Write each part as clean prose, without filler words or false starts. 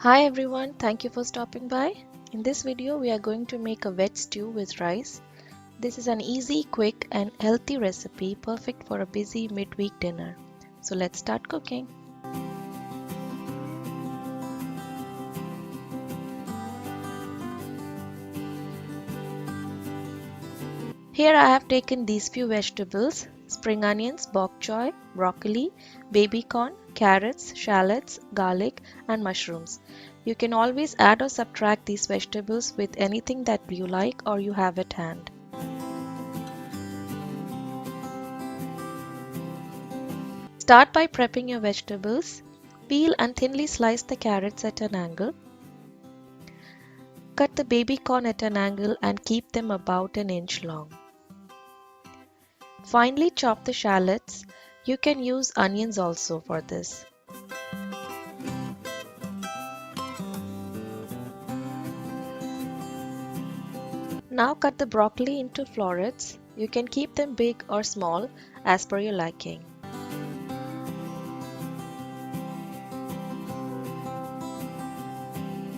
Hi everyone, thank you for stopping by. In this video, we are going to make a veg stew with rice. This is an easy, quick and healthy recipe perfect for a busy midweek dinner. So let's start cooking. Here I have taken these few vegetables: spring onions, bok choy, broccoli, baby corn, carrots, shallots, garlic and mushrooms. You can always add or subtract these vegetables with anything that you like or you have at hand. Start by prepping your vegetables. Peel and thinly slice the carrots at an angle. Cut the baby corn at an angle and keep them about an inch long. Finely chop the shallots. You can use onions also for this. Now cut the broccoli into florets. You can keep them big or small as per your liking.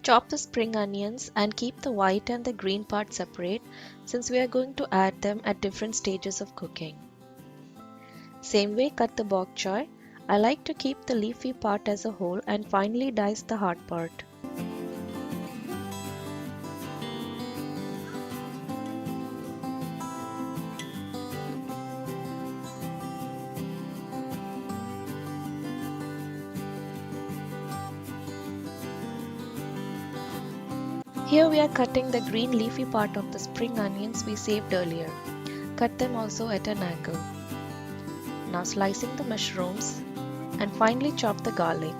Chop the spring onions and keep the white and the green part separate since we are going to add them at different stages of cooking. Same way, cut the bok choy. I like to keep the leafy part as a whole and finely dice the hard part. Here we are cutting the green leafy part of the spring onions we saved earlier. Cut them also at an angle. Now slicing the mushrooms and finely chop the garlic.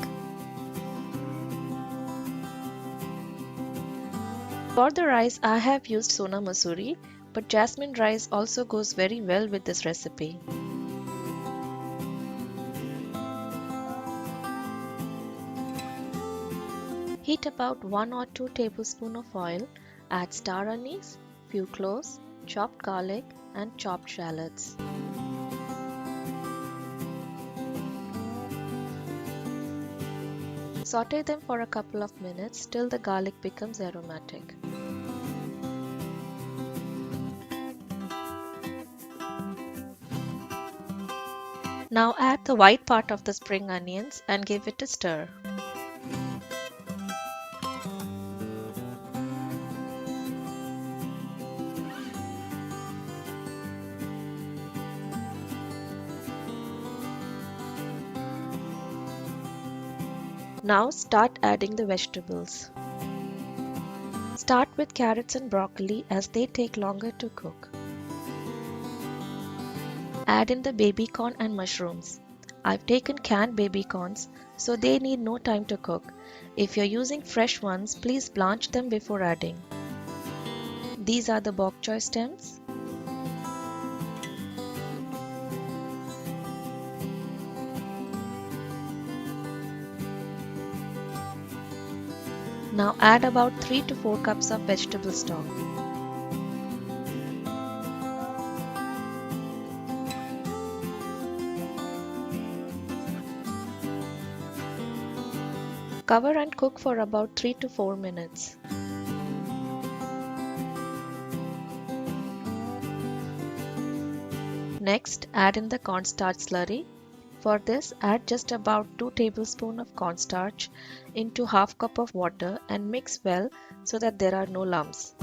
For the rice, I have used Sona Masuri, but jasmine rice also goes very well with this recipe. Heat about 1 or 2 tablespoons of oil, add star anise, few cloves, chopped garlic and chopped shallots. Saute them for a couple of minutes till the garlic becomes aromatic. Now add the white part of the spring onions and give it a stir. Now start adding the vegetables. Start with carrots and broccoli as they take longer to cook. Add in the baby corn and mushrooms. I've taken canned baby corns, so they need no time to cook. If you're using fresh ones, please blanch them before adding. These are the bok choy stems. Now add about 3 to 4 cups of vegetable stock. Cover and cook for about 3 to 4 minutes. Next, add in the cornstarch slurry. For this, add just about 2 tablespoons of cornstarch into half cup of water and mix well so that there are no lumps.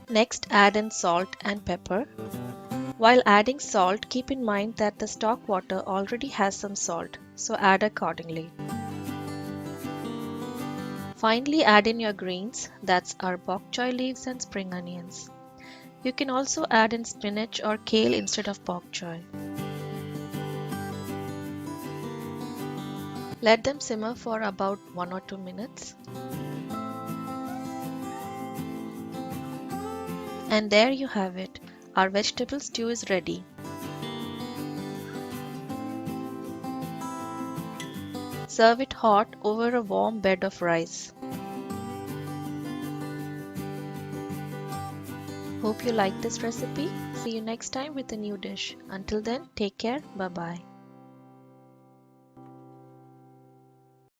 Next, add in salt and pepper. While adding salt, keep in mind that the stock water already has some salt, so add accordingly. Finally, add in your greens, that's our bok choy leaves and spring onions. You can also add in spinach or kale instead of bok choy. Let them simmer for about 1 or 2 minutes. And there you have it. Our vegetable stew is ready. Serve it hot over a warm bed of rice. Hope you like this recipe. See you next time with a new dish. Until then, take care. Bye-bye.